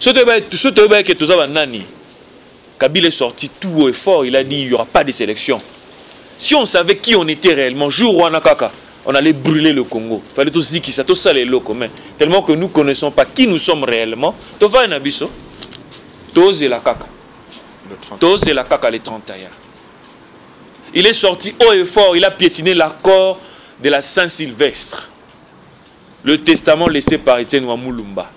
que tout ça nani. Kabila est sorti tout haut et fort, il a dit il n'y aura pas de sélection. Si on savait qui on était réellement, jour Wanakaka, on allait brûler le Congo. Il fallait tout se dire qui ça, tout ça les locaux. Tellement que nous ne connaissons pas qui nous sommes réellement. Tova et Nabiso, Toz et la Kaka. Toz et la Kaka, les 30 ailleurs. Il est sorti haut et fort, il a piétiné l'accord de la Saint-Sylvestre. Le testament laissé par Etienne Wamulumba.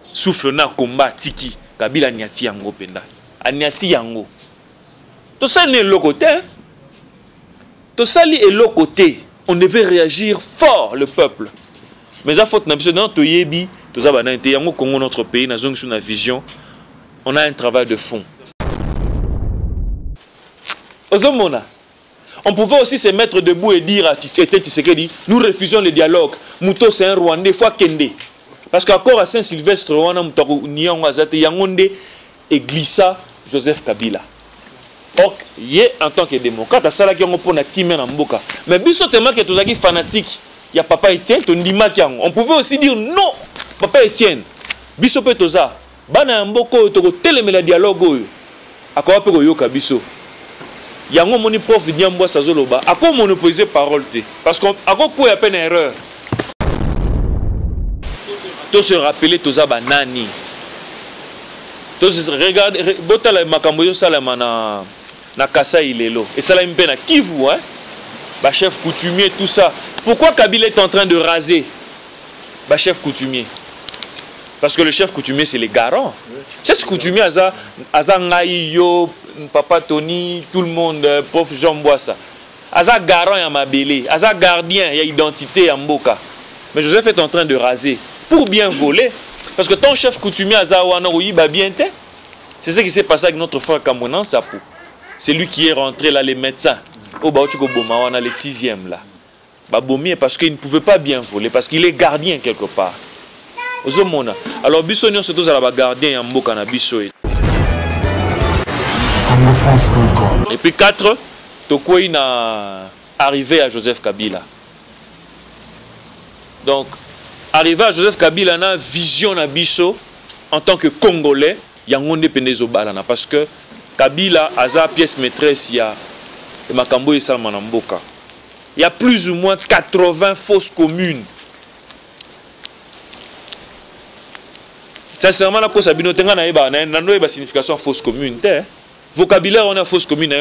Souffle na combat tiki. Kabila Nyati Yango Penda. Anyati Yango. Tout ça n'est le côté. Tout ça est le côté. On devait réagir fort, le peuple. Mais à faute n'a to yebi, tout ça bana été Yango Congo notre pays, na zone sous na vision. On a un travail de fond. On pouvait aussi se mettre debout et dire à Tshisekedi, nous refusons le dialogue. Mouto c'est un Rwandais, fois Kende. Parce qu'accord à Saint-Sylvestre, on a et glissa Joseph Kabila. Donc, en tant que démocrate, mais biso tellement que tous les fanatiques, il y a Papa Etienne, on pouvait aussi dire non, Papa Etienne. Biso pe toza, bana mboko to teleme la dialogue akwa pe ko yoka biso. Yango moni prof Nyambwa Sazoloba, akwa monopoliser parole te parce qu'on akwa ko ya peine erreur. To se rappeler toza banani. To se regarde botala makambo yo salama na Kasai Lelo et ça la mpe na Kivu hein. Ba chef coutumier tout ça. Pourquoi Kabila est en train de raser ba chef coutumier? Parce que le chef coutumier c'est les garants. Chef coutumier aza ngai yo Papa Tony tout le monde prof Jean Boissa. Aza garant ya mabele, aza gardien ya identité ya mboka. Mais Joseph est en train de raser pour bien voler parce que ton chef coutumier aza wana oyiba bien te. C'est ce qui s'est passé avec notre frère Kamounan Sapou. C'est lui qui est rentré là, les médecins. Au Baotuko Boma, on a le 6e là. Babomier parce qu'il ne pouvait pas bien voler, parce qu'il est gardien quelque part. Alors, Bissonion, c'est tous à la gardien en Mboka Bisso. Et puis 4, Tokoi n'a arrivé à Joseph Kabila. Donc, arrivé à Joseph Kabila, on a vision à Bisso en tant que Congolais, il y a un Penezo Balana parce que Kabila a sa pièce maîtresse, il y a Makambo et Salmanamboka. Il y a plus ou moins 80 fausses communes. Sincèrement, la cause Abino Tenga na une signification fausse commune. Vocabulaire, on a fausse commune,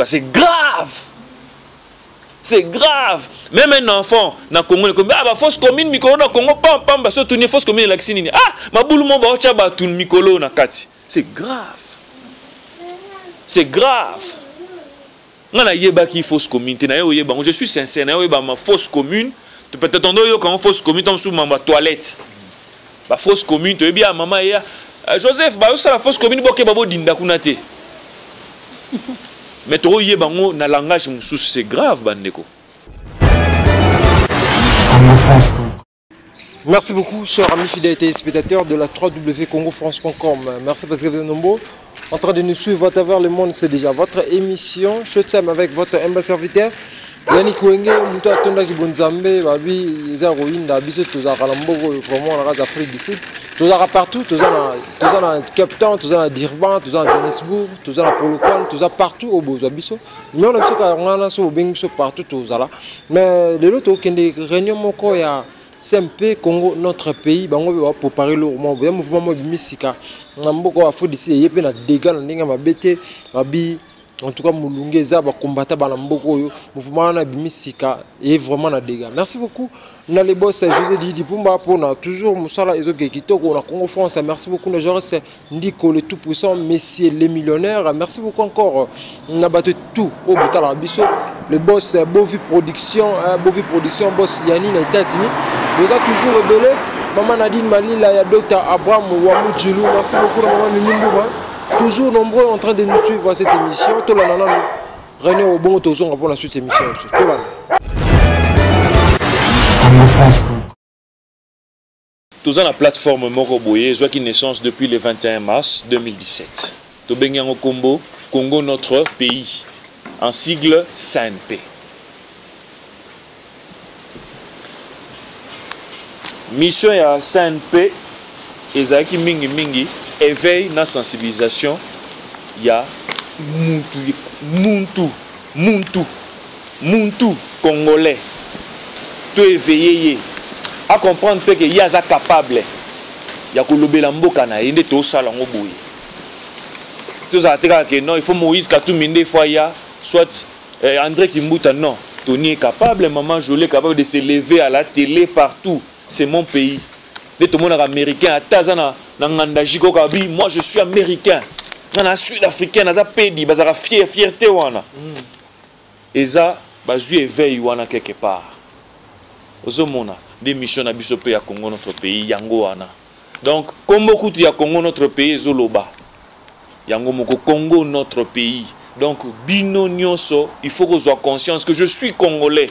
c'est grave. C'est grave. Même un enfant na Congo comme ah fausse commune mikolo na Congo pam ba so tourner fausse commune la kisini ah mabulu mo ba ocha ba tun mikolo na kati. C'est grave. C'est grave. Ngana yeba ki fausse commune te na yo yeba je suis sincère na yo yeba ma fausse commune peut-être on yo quand fausse commune tom sous ma toilette. Ba fausse commune to yebi maman ya Joseph ba yo la fausse commune boke babo dinda kunate. Mais trop yé bango na langage moussous c'est grave bandeko. Merci beaucoup chers amis fidèles téléspectateurs de la www.congofrance.com. Merci parce que vous êtes nombreux en train de nous suivre à travers le monde. C'est déjà votre émission Shotsam avec votre humble serviteur Yannick Wenge, Mouto Atonda Kibonzambe, Babi Zarouinda, Biso Tozara Lambogo, vraiment la race d'Afrique du Sud. Tozara partout, Tozara Cape Town, Tozara Durban, Tozara Johannesburg, Tozara Polokwane, Tozara partout au Bozo Biso. Mais on a vu qu'on a sur Bengiso partout, Tozara. Mais les autres, qui ont des réunions, il y a CMP, Congo, notre pays, pour parler le mouvement de Missika. On a beaucoup à faire d'ici, il y a des dégâts, en tout cas, Moulungeza va combattre dans le mouvement de Missika et vraiment na dégâts. Merci beaucoup. On a les boss, José Didi Pumba, pour toujours Moussala et Zogekito, on a Congo France. Merci beaucoup. Nos gens, c'est Ndiko le tout-puissant, Messieurs les millionnaires. Merci beaucoup encore. On a battu tout au bout de la Bisso. Le boss, Bovi Production, boss Yanni, les États-Unis. Vous avez toujours rebellé. Maman Nadine Malila, il y a Dr Abraham Ouamou Djilou. Merci beaucoup, Maman Mimindouba. Toujours nombreux en train de nous suivre à cette émission. Tout le monde, René au bon tour pour la suite de l'émission. Tout dans la plateforme Moroboye, soit qui naissance depuis le 21 mars 2017. Tout Benyango Combo, Congo notre pays, en sigle CNP. mission ya CNP ezaki mingi mingi éveil na sensibilisation ya muntu congolais to éveiller à comprendre que yaza capable ya kolobela mboka na yende to sala ngo boye to za teka que non il faut Moïse Katumbi des fois ya soit André Kimbuta non Tony est capable, maman Jolie est capable de se lever à la télé partout. C'est mon pays. Tout le monde est américain. Moi je suis américain. Je suis sud-africain. Je suis fierté. Et ça, je suis éveillé quelque part. Des missions à Congo, notre pays. Donc, comme beaucoup de Congo, notre pays, Zoloba. Congo, notre pays. Donc, bino nyonso, il faut que soit conscience que je suis congolais.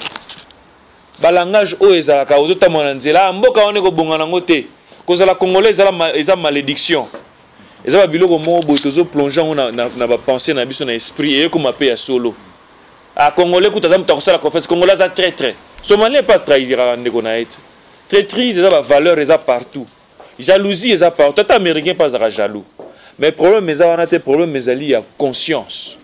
Balangage o ezalaka ozota monanzela mboka one ko bongana ngote. Cause la congolais eza malédiction. Eza biloko mo botozo plonger na ba pensée na biso na esprit et comme appel ya solo. A congolais kutaza mutakosa la confesse congolais za traître. Somalien pas trahira ndeko na été. Traîtrise eza ba valeur eza partout. Jalousie eza partout. Tata américain pas za jaloux. Mais problème eza wana te problème ezali ya conscience.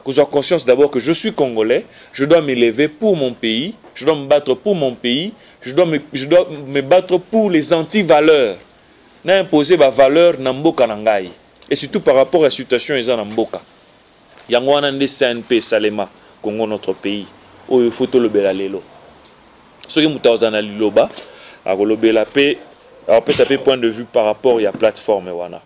Que j'ai conscience d'abord que je suis congolais, je dois m'élever pour mon pays, je dois me battre pour mon pays, je dois me battre pour les anti-valeurs. N'a imposé ma valeur na mboka nangai. Et surtout par rapport à la situation eza na mboka. Yango wana nde CNP Salema, Congo notre pays. Oyo photo le bela lelo. Soki mutaoza na liloba, a kolobela pe, alors peut ça peut point de vue par rapport à la plateforme wana.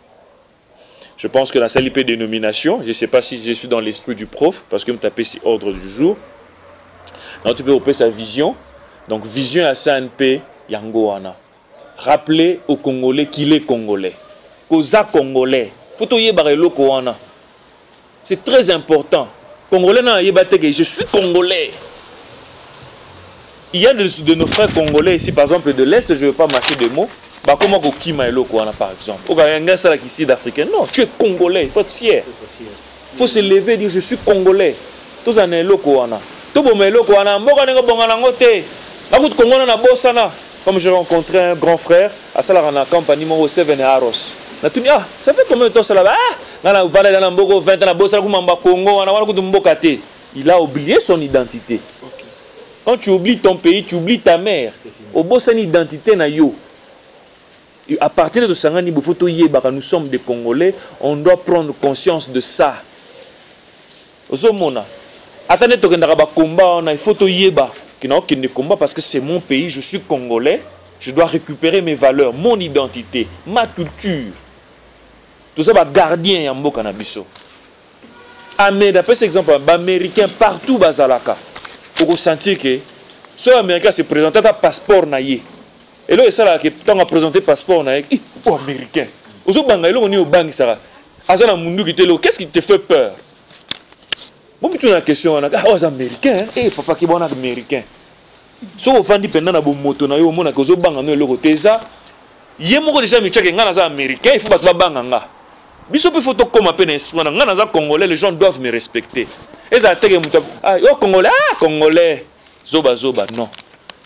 Je pense que la CLP dénomination, je ne sais pas si je suis dans l'esprit du prof, parce que je me tapais ici ordre du jour. Donc tu peux opérer sa vision. Donc vision à CNP Yangoana. Rappeler aux Congolais qu'il est Congolais. Koza Congolais. Faut yebare Koana. C'est très important. Congolais n'a yebate que je suis Congolais. Il y a de nos frères Congolais ici, par exemple de l'Est, je ne veux pas marquer de mots. Bah comment Kokima Eloko par exemple. Au Ganga ça qui ici d'Africain. Non, tu es Congolais, il faut être fier. Il faut se lever et dire je suis Congolais. Tous en Eloko wana. Tout bon Eloko wana mboka nengo bongana ngote. Bakut Congo na bosana. Comme j'ai rencontré un grand frère à Salarana compagnie mo 7 Aros. Na tuni ah, ça fait combien de temps ça là? Ah, na vale na mboko 20 na bosala kumamba Congo wana wana kutumboka te. Il a oublié son identité. Quand tu oublies ton pays, tu oublies ta mère. Au bout c'est une identité na yo. À partir de Sangani Bofoto Yeba, nous sommes des Congolais, on doit prendre conscience de ça. Ozomona. Attendez, il faut Yeba. Qui ne combat parce que c'est mon pays, je suis Congolais, je dois récupérer mes valeurs, mon identité, ma culture. Tout ça, gardien Yambo Kanabiso. Mais d'après cet exemple, les Américains partout, Bazalaka, pour ressentir que ce Américain se présente à un passeport naïe. Et là, ça là qui tant à présenter passeport naïe, oh Américain. Aux autres banques, on est au banque ça. Azana Mundu qui te le, qu'est-ce qui te fait peur? Bon, tu as une question, oh les Américains, eh papa qui est bon Américain. Si on vend pendant na bon moto na yo, on a que aux autres banques no le côté ça. Yé mon déjà me check ngana za Américain, il faut pas que banque nga. Biso pe photo comme à peine esprit ngana za Congolais, les gens doivent me respecter. Et ça tege muta, ah yo Congolais, ah Congolais. Zoba zoba non.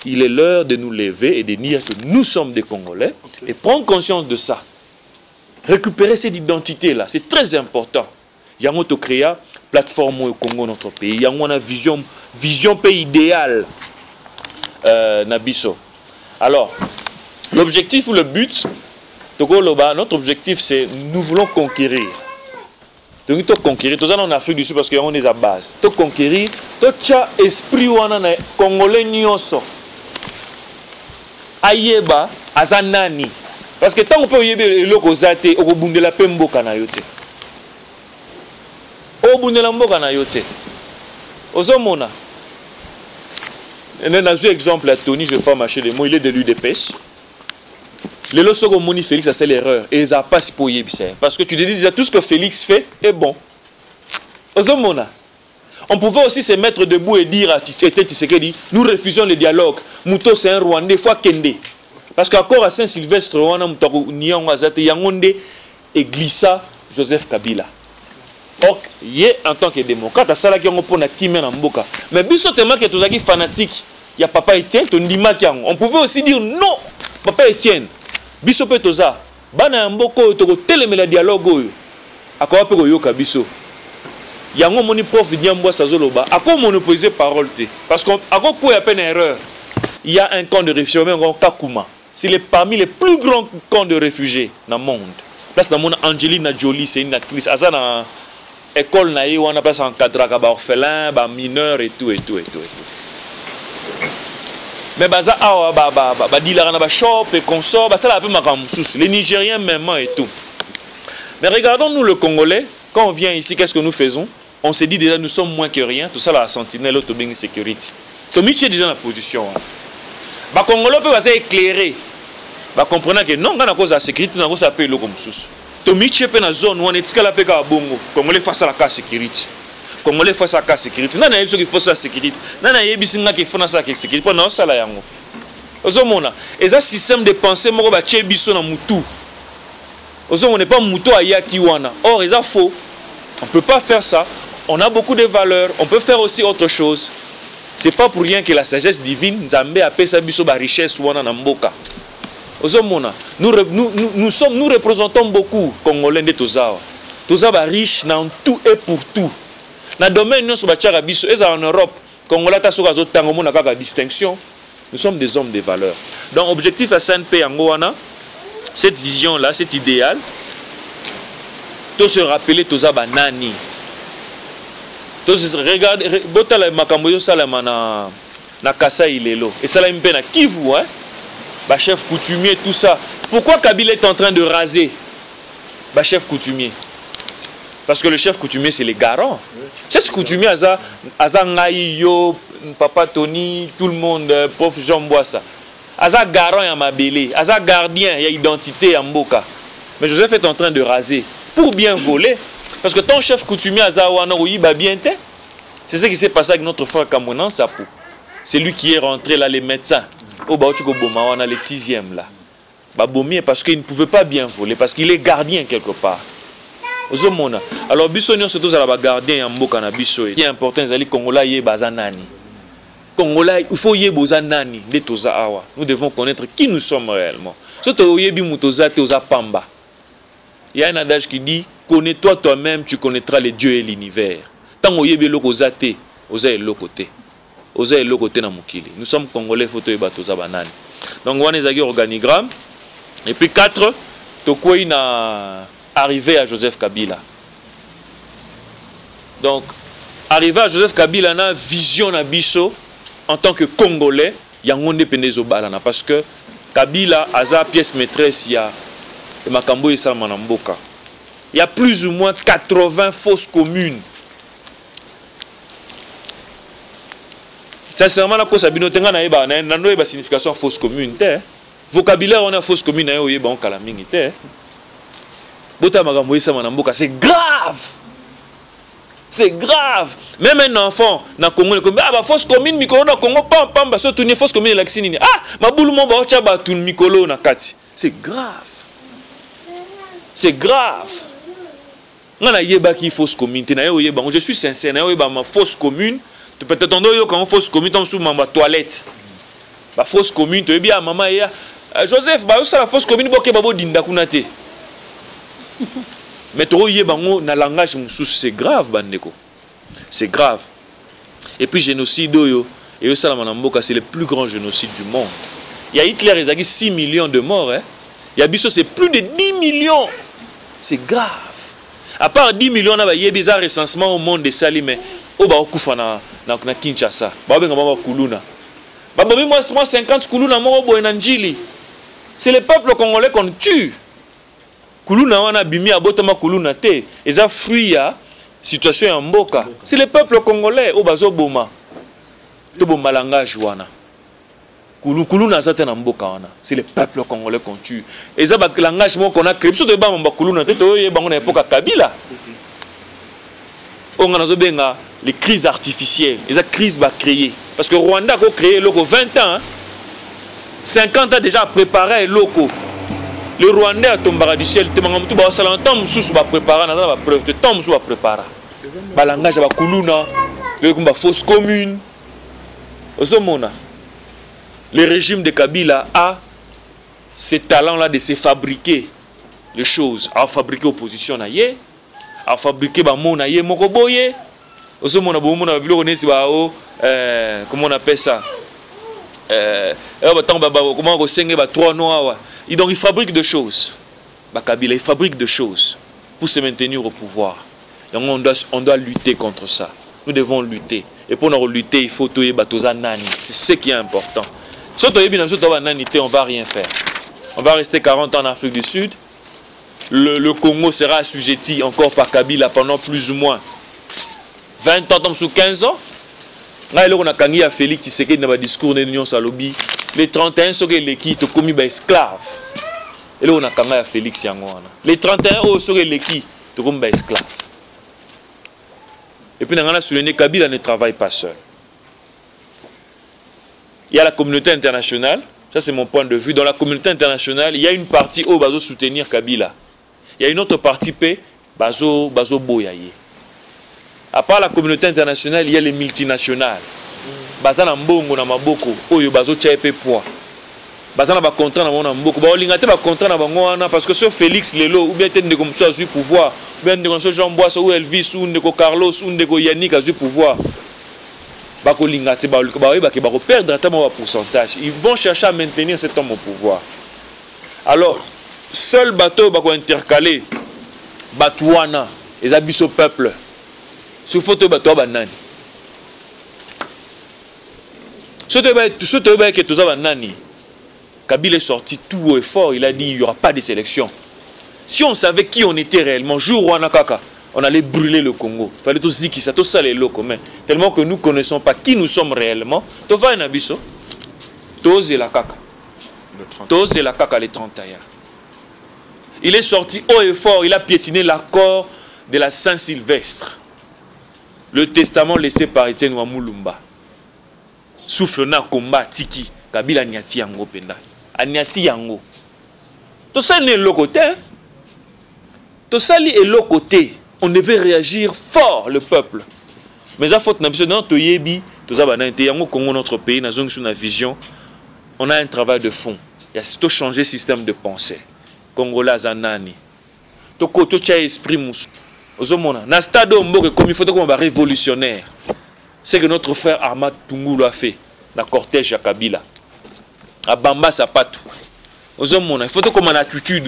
Il est l'heure de nous lever et de dire que nous sommes des Congolais et prendre conscience de ça. Récupérer cette identité-là, c'est très important. Il y a un créa plateforme au Congo, notre pays. Il y a une vision pays idéal. Nabiso. Alors, l'objectif ou le but, notre objectif, c'est nous voulons conquérir. Donc, tu conquérir. Tout ça en Afrique du Sud parce qu'il y a des bases. Tu conquérir. Tu as esprit congolais nyonso. Ayeba azanani. Parce que tant qu'on peut yebe loko zate au bunde la pembo kana yote. Au bunde la mboka na yote. Ozomona. Un exemple à Tony, je ne vais pas marcher les mots, il est de l'UDPS. Le lorsque Moni Félix a fait l'erreur et il n'a pas si pour yebisa. Parce que tu te dis déjà tout ce que Félix fait est bon. Ozomona. On pouvait aussi se mettre debout et dire à Tshisekedi, nous refusons le dialogue. Mouto c'est un Rwandais, fois Kende. Parce qu'encore à Saint-Sylvestre, on a Yangonde et glissa Joseph Kabila. Donc, en tant que démocrate, ça là qui on pose na mboka. Mais biso tellement que tous les fanatiques, il y a papa était, on pouvait aussi dire non. papa Etienne biso pe toza bana ya mboka oyo tokotelemela dialogue oyo akoba pe koyoka biso yango moni prof Diambwasa azoloba ako monopoliser parole te parce que ako ko ya peine erreur. Il y a un camp de réfugiés Kakuma, c'est parmi les plus grands camps de réfugiés dans le monde. Place dans mon Angelina Jolie, c'est une actrice azana école naïe on a place en cadre ba orphelin, ba mineur et tout. Mais baza awa ba dilarana ba shop et consort, ba ça la peu makamoussous, les Nigériens même et tout. Mais regardons nous le Congolais, quand on vient ici, qu'est-ce que nous faisons? On se dit déjà nous sommes moins que rien, tout ça la sentinelle autobing sécurité. Tomichi est déjà dans la position. Les Congolais peuvent éclairer. Ils comprennent que non, quand on a cause de la sécurité, on a cause de payer le comme sous. Tomichi est dans la zone où on est tika la peka bongo. Congolais face à la cas sécurité. Congolais face à la cas sécurité. Non, il y a des gens qui font ça sécurité. Non, il y a des gens qui font ça sécurité. Pendant ça là yango. Ozomona. Et ça système de pensée moko ba tche biso na mutu. Ozomona pas mutu ayaki wana. Or, c'est faux. On ne peut pas faire ça. On a beaucoup de valeurs. On peut faire aussi autre chose. C'est pas pour rien que la sagesse divine, Nzambe a pesa biso ba richesse wana na mboka. Ozomona, nous représentons beaucoup Congolais de Tozawa. Tozawa riche dans tout et pour tout. Na domaine nyonso ba tchaka biso, eza en Europe, Congolais ta soka zo tango mona kaka distinction. Nous sommes des hommes de valeur. Donc objectif à SNP yango wana, cette vision là, cet idéal, to se rappeler Tozawa nani. Regarde, botala makambo yo salama na Kasa Ilelo. Et ça la mpe na Kivu, hein? Ba chef coutumier, tout ça. Pourquoi Kabila est en train de raser ba chef coutumier? Parce que le chef coutumier, c'est les garants. Chef coutumier, aza ngai yo, papa Tony, tout le monde, prof Jean Boissa. Aza garant ya mabele, aza gardien ya identité ya mboka. Mais Joseph est en train de raser pour bien voler. Parce que ton chef coutumier Azawana Ouiba bien te. C'est ce qui s'est passé avec notre frère Kamounan Sapou. C'est lui qui est rentré là, les médecins. Au Baotuko Boma, on a les 6e là. Babomi parce qu'il ne pouvait pas bien voler, parce qu'il est gardien quelque part. Ozomona. Alors Bissonio surtout à la gardien en Mboka na Bisso. Ce qui est important, c'est que Congolais yé bazanani. Congolais, il faut yé bazanani de Toza Awa. Nous devons connaître qui nous sommes réellement. Surtout yé bimutoza Toza Pamba. Il y a un adage qui dit connais-toi toi-même, tu connaîtras les dieux et l'univers. Tant que yé loko zate, oza et lokote. Oza et lokote na mukili. Nous sommes Congolais, photo et batoza banane. Donc on est organigramme. Et puis 4, Tokoi na arrivé à Joseph Kabila. Donc arrivé à Joseph Kabila na vision na biso en tant que Congolais, yangonde penezo balana parce que Kabila a sa pièce maîtresse il y a Makambo et Salmanamboka. Il y a plus ou moins 80 fausses communes. Sincèrement, la cause abinotenga na eba nando eba signification fausse commune te. Vocabulaire on a fausse commune na yo yeba on kala mingi te. Bota Makambo et Salmanamboka, c'est grave. C'est grave. Même un enfant na Congo comme ah ba fausse commune mikolo na Congo pam pam ba so tourner fausse commune la kisini. Ah, mabulu mo ba ocha ba tun mikolo na kati. C'est grave. C'est grave. Je suis sincère, ma fausse commune, peut-être quand fausse commune, tu sous ma toilette. La fausse commune, tu es bien maman Joseph, la fausse commune, mais tu na langage c'est grave bandeko. C'est grave. Et puis génocide et c'est le plus grand génocide du monde. Il y a Hitler, il a 6 millions de morts, hein. Il y a Bisso, c'est plus de 10 millions. C'est grave. À part 10 millions, il y a des recensements au monde de Sali, mais au Baokufa na Kinshasa. Moi 50 Kuluna c'est le peuple congolais qu'on tue. Kuluna wana bimi abotama Kuluna te. Et ça fruit ya situation en Mboka. C'est le peuple congolais au bazo boma. To boma langage wana. C'est le peuple congolais qu'on tue. Et ça, le langage qu'on a créé, c'est Kabila. On a les crises artificielles. Les crises va créer. Parce que Rwanda a créé 20 ans. 50 ans déjà préparé locaux. Le Rwandais a tombé du ciel. Le langage va Kuluna. Le fausse commune. Le régime de Kabila a ces talents-là de se fabriquer les choses, à fabriquer opposition, à fabriquer comment on appelle ça? Donc il fabrique des choses. Kabila, il fabrique des choses pour se maintenir au pouvoir. Donc on doit lutter contre ça. Nous devons lutter. Et pour nous lutter, il faut tout nani. C'est ce qui est important. Si on ne va rien faire. On va rester 40 ans en Afrique du Sud. Le Congo sera assujetti encore par Kabila pendant plus ou moins 20 ans, sous 15 ans. Là, on a Kangi à Félix Tshisekedi dans le discours de l'Union Salobi. Les 31 sont les qui ont commis des esclaves. Et là, on a Kangi à Félix Yangoana. Les 31 sont les qui ont commis des esclaves. Et puis, on a souligné que Kabila ne travaille pas seul. Il y a la communauté internationale. Ça, c'est mon point de vue. Dans la communauté internationale, il y a une partie où on va soutenir Kabila. Il y a une autre partie qui bazo boyaye. À part la communauté internationale, il y a les multinationales. Bazana mbongo na maboko oyo bazo tchaepe poids. Bazana ba contrat na mona mboko. Ba olingate ba contrat na bango wana parce que ce Félix Lelo ou bien tende comme ça a eu pouvoir, ou bien de comme Jean Boisse ou Elvis ou ndeko Carlos ou ndeko Yannick a eu pouvoir. Ba ko lingate ba ke ba perdre tellement un pourcentage. Ils vont chercher à maintenir cet homme au pouvoir. Alors, seul bateau ba ko intercaler Batouana, les habits au peuple. Sous photo bateau banani. Kabila est sorti tout haut et fort, il a dit il n'y aura pas de sélection. Si on savait qui on était réellement, jour Wanakaka, on allait brûler le Congo. Il fallait tout se dire qui ça, tout ça les locaux. Tellement que nous ne connaissons pas qui nous sommes réellement. Tu vas un abisso. Tous et la caca. Tous et la caca les 30 ans. Il est sorti haut et fort, il a piétiné l'accord de la Saint-Sylvestre. Le testament laissé par Etienne Wamulumba. Souffle na combat tiki. Kabila nyati yango penda. Anyati yango. Tout ça n'est le côté. Tout ça est le côté. On devait réagir fort, le peuple. Mais à faute n'a to yebi, tout ça ba nante yango Congo notre pays, na zone sur na vision. On a un travail de fond. Il y a tout changer système de pensée. Congolais zanani. To koto cha esprit moussou. Ozomona, na stade mboke comme il faut comme un révolutionnaire. C'est que notre frère Ahmad Tungulu a fait dans le cortège à Kabila. À Bamba Sapatou. Ozomona, il faut comme une attitude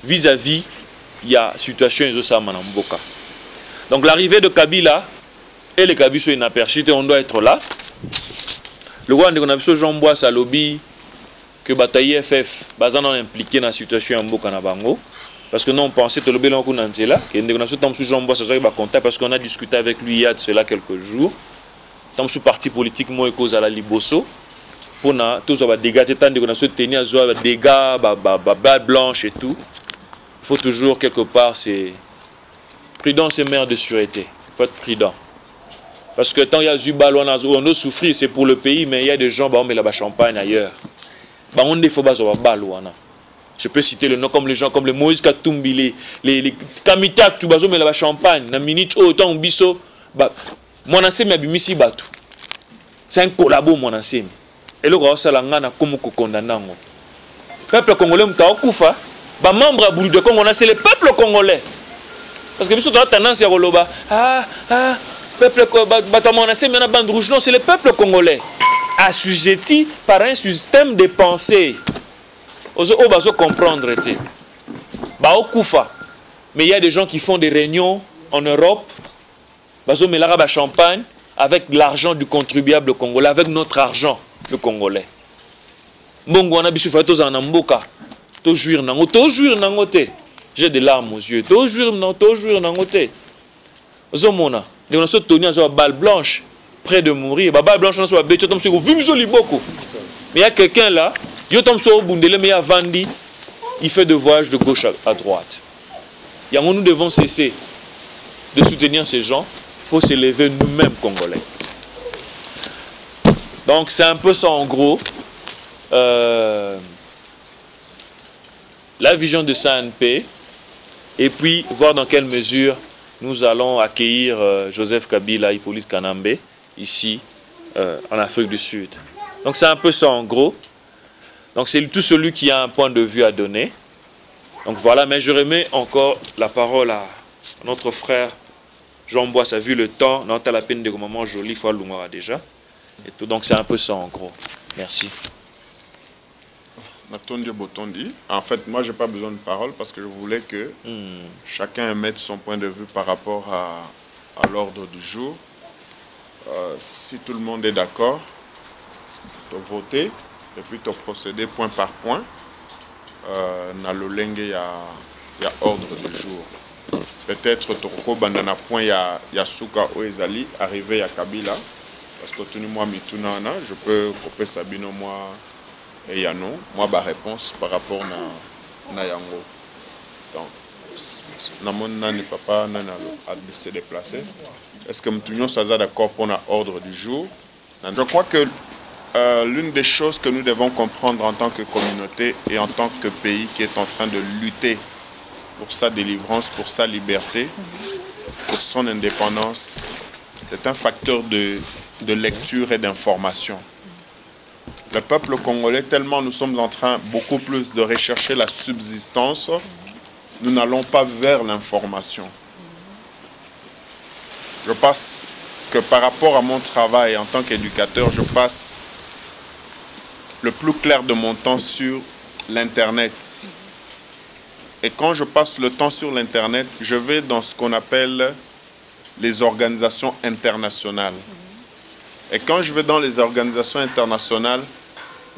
vis-à-vis il y a situation en Mboka. Donc l'arrivée de Kabila et les Kabila sont inaperçus, on doit être là. Le roi de Jean Boisse à lobby que bataille FF bazan impliqué dans la situation en Mboka na bango. Parce que nous on pensait que le bilan qu'on a là, que nous avons sous Jean Boisse à contact parce qu'on a discuté avec lui il y a de cela quelques jours. Nous sous parti politique moi et cause à la Liboso. Pour na tous les dégâts, tant de nous tenir à dégâts, balles blanches et tout. Il faut toujours quelque part c'est prudence et mère de sûreté. Il faut être prudent. Parce que tant il y a eu ballon on a souffrir c'est pour le pays mais il y a des gens bah on met la champagne ailleurs. Bah on ne faut pas avoir ballon. Je peux citer le nom comme les gens comme les Moïse Katumbi, les Kamitak tout bazo mais la champagne na minute autant biso bah mon ancien abimisi batu. C'est un collabo mon ancien. Et le roi salanga na comme condamnango. Peuple congolais mta okufa. Bah membre à Boulou de Congo, c'est le peuple congolais. Parce que nous avons tendance à roloba. Peuple bande rouge, non, c'est le peuple congolais. Assujetti par un système de pensée. On va comprendre. Bah au Koufa. Mais il y a des gens qui font des réunions en Europe. Bazo Melara champagne avec l'argent du contribuable congolais, avec notre argent, le congolais. Bongo na bisu fa toza na mboka. Toujours nangote. J'ai des larmes aux yeux. Toujours nangote. Zomona. Nous avons tenu à balle blanche près de mourir. Balle blanche, on a mais il y a quelqu'un là, il fait de voyage de gauche à droite. Nous devons cesser de soutenir ces gens. Il faut s'élever nous-mêmes, Congolais. Donc c'est un peu ça en gros. La vision de SANP et puis voir dans quelle mesure nous allons accueillir Joseph Kabila, Hippolyte Kanambe ici en Afrique du Sud. Donc c'est un peu ça en gros. Donc c'est tout celui qui a un point de vue à donner. Donc voilà, mais je remets encore la parole à notre frère Jean Boisse. A vu le temps, on a la peine de moment joli, il faut l'oumoir déjà. Et tout, donc c'est un peu ça en gros. Merci. En fait, moi, je n'ai pas besoin de parole parce que je voulais que chacun mette son point de vue par rapport à l'ordre du jour. Si tout le monde est d'accord, de voter et puis de procéder point par point. Dans le lingue, il y a ordre du jour. Peut-être Toko Bandana point, il y a Souka Oezali, arrivé à Kabila. Parce que tout le monde je peux couper Sabino, moi. Et Yano, moi, ma réponse par rapport à Yango. Donc, Namon Nani Papa Nana a se déplacer. Est-ce que nous sommes d'accord pour l'ordre du jour? Je crois que l'une des choses que nous devons comprendre en tant que communauté et en tant que pays qui est en train de lutter pour sa délivrance, pour sa liberté, pour son indépendance, c'est un facteur de lecture et d'information. Le peuple congolais, tellement nous sommes en train beaucoup plus de rechercher la subsistance, nous n'allons pas vers l'information. Je pense que par rapport à mon travail en tant qu'éducateur, je passe le plus clair de mon temps sur l'Internet. Et quand je passe le temps sur l'Internet, je vais dans ce qu'on appelle les organisations internationales. Et quand je vais dans les organisations internationales,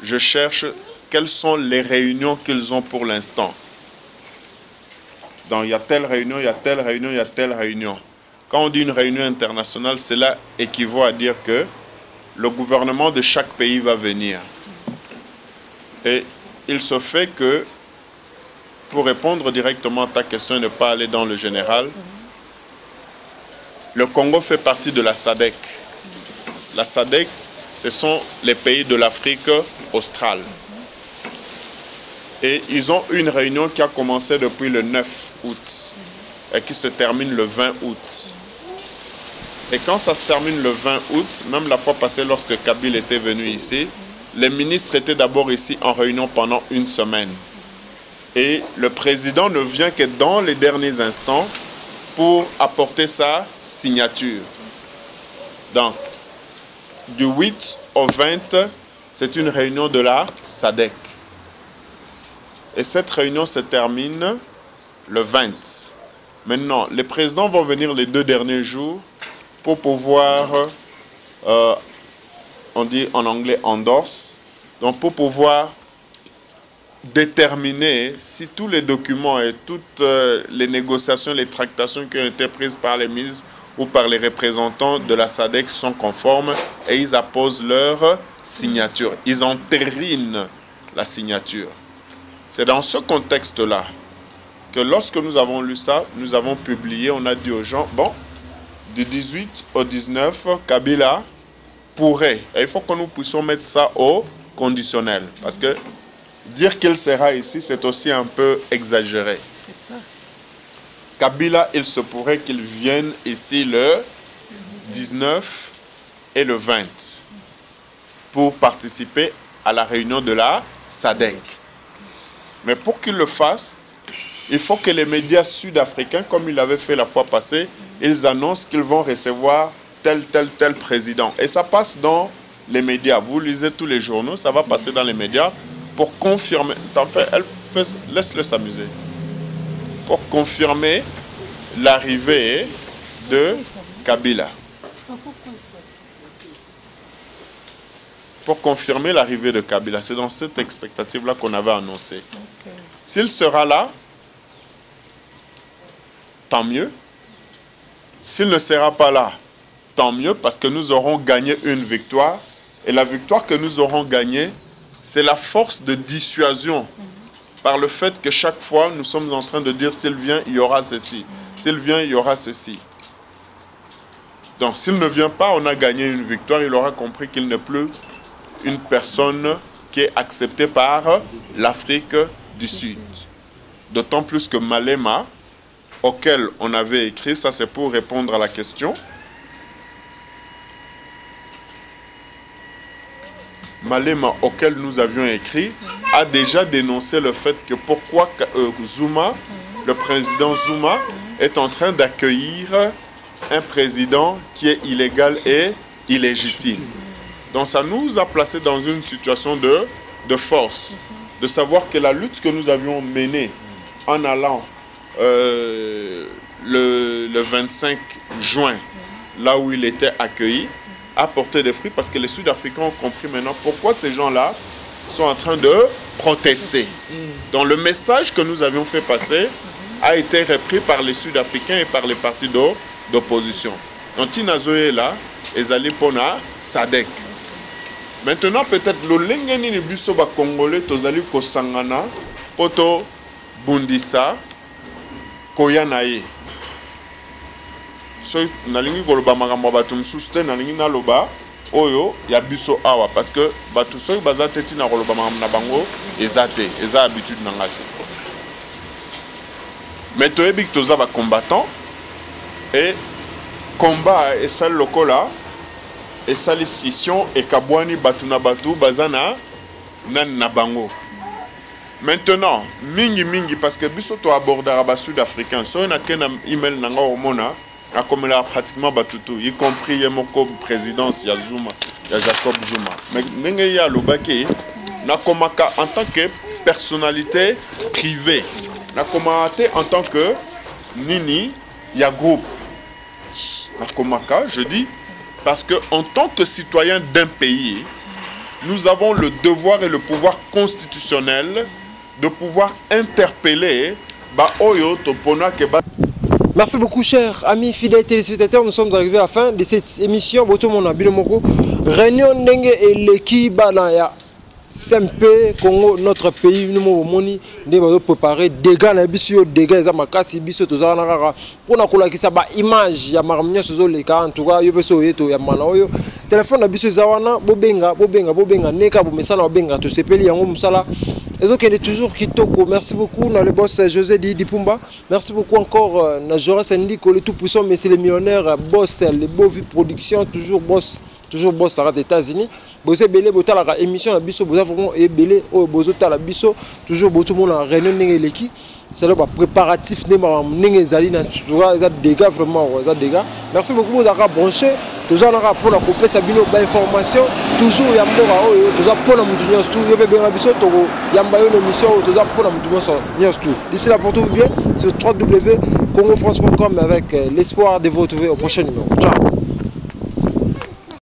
je cherche quelles sont les réunions qu'ils ont pour l'instant. Donc il y a telle réunion, il y a telle réunion, il y a telle réunion. Quand on dit une réunion internationale, cela équivaut à dire que le gouvernement de chaque pays va venir. Et il se fait que, pour répondre directement à ta question et ne pas aller dans le général, le Congo fait partie de la SADC. La SADC, ce sont les pays de l'Afrique australe. Et ils ont une réunion qui a commencé depuis le 9 août et qui se termine le 20 août. Et quand ça se termine le 20 août, même la fois passée lorsque Kabila était venu ici, les ministres étaient d'abord ici en réunion pendant une semaine. Et le président ne vient que dans les derniers instants pour apporter sa signature. Donc, du 8 au 20, c'est une réunion de la SADC. Et cette réunion se termine le 20. Maintenant, les présidents vont venir les 2 derniers jours pour pouvoir, on dit en anglais endorse, donc pour pouvoir déterminer si tous les documents et toutes les négociations, les tractations qui ont été prises par les ministres ou par les représentants de la SADC sont conformes et ils apposent leur signature. Ils entérinent la signature. C'est dans ce contexte-là que lorsque nous avons lu ça, nous avons publié, on a dit aux gens, bon, du 18 au 19, Kabila pourrait, et il faut que nous puissions mettre ça au conditionnel, parce que dire qu'il sera ici, c'est aussi un peu exagéré. C'est ça. Kabila, il se pourrait qu'il vienne ici le 19 et le 20 pour participer à la réunion de la SADC. Mais pour qu'il le fasse, il faut que les médias sud-africains, comme ils l'avaient fait la fois passée, ils annoncent qu'ils vont recevoir tel président. Et ça passe dans les médias. Vous lisez tous les journaux, ça va passer dans les médias pour confirmer. En fait, laisse-le s'amuser. Pour confirmer l'arrivée de Kabila. Pour confirmer l'arrivée de Kabila. C'est dans cette expectative-là qu'on avait annoncé. Okay. S'il sera là, tant mieux. S'il ne sera pas là, tant mieux, parce que nous aurons gagné une victoire. Et la victoire que nous aurons gagnée, c'est la force de dissuasion. Par le fait que chaque fois, nous sommes en train de dire, s'il vient, il y aura ceci. S'il vient, il y aura ceci. Donc, s'il ne vient pas, on a gagné une victoire. Il aura compris qu'il n'est plus une personne qui est acceptée par l'Afrique du Sud. D'autant plus que Malema, auquel on avait écrit, ça c'est pour répondre à la question. Malema, auquel nous avions écrit, a déjà dénoncé le fait que pourquoi Zuma, le président Zuma, est en train d'accueillir un président qui est illégal et illégitime. Donc ça nous a placés dans une situation de force, de savoir que la lutte que nous avions menée en allant le 25 juin, là où il était accueilli, a porté des fruits parce que les Sud-Africains ont compris maintenant pourquoi ces gens-là sont en train de protester. Donc le message que nous avions fait passer a été repris par les Sud-Africains et par les partis d'opposition. Donc Tinazoé là, ezali pona Sadek. Maintenant peut-être le lengeni ni biso ba Congolais tozali ko sangana poto bundisa koyanaye. So nalingi koloba makambo bato msusu te nalingi naloba oyo ya biso awa parce que bato soki baza te tina koloba makambo na bango eza te eza habitude na ngati. Mais toyebi que toza ba combattant et combat et sali lokola et sali scission et kabwani batu na batu bazana nan na bango. Maintenant mingi parce que biso to abordera ba sud-africain so na kena email nanga omona a comme là pratiquement batutu y compris yemoko présidence ya Zuma ya Jacob Zuma mais ndenge ya lobaki na komaka en tant que personnalité privée na komate en tant que nini ya groupe na komaka je dis parce que en tant que citoyen d'un pays nous avons le devoir et le pouvoir constitutionnel de pouvoir interpeller ba oyo topona ke ba. Merci beaucoup, chers amis fidèles téléspectateurs. Nous sommes arrivés à la fin de cette émission. Réunion Ndenge et l'équipe Banaya SMP Congo, notre pays, nous avons préparé des gars, des gars, des makasi, biso tozana pour na kola kisa ba image ya maramnya sozo leka en tout cas yo beso yeto ya mana oyo téléphone na biso zawana bobenga neka bo mesala bobenga to sepeli yango musala. Et donc il est toujours kitoko. Merci beaucoup dans le boss José Dipumba. Merci beaucoup encore na Joras Ndiko le tout puissant mais c'est le millionnaire boss les beaux vues production toujours boss aux États-Unis. Bosé belé botala la émission la biso boza vraiment et belé au bozota la biso toujours boto mon en réunion n'engeleki. C'est le préparatif de n'enge zali na toujours ça dégâts vraiment ça dégâts. Merci beaucoup d'avoir branché. Toujours on aura pour la couper sa bino ba information toujours yambora oyo toujours pour la mutunya tout yo bebe na biso to yamba yo émission toujours pour la mutunya tout. D'ici là pour tout bien sur www.congofrance.com avec l'espoir de vous retrouver au prochain numéro. Ciao.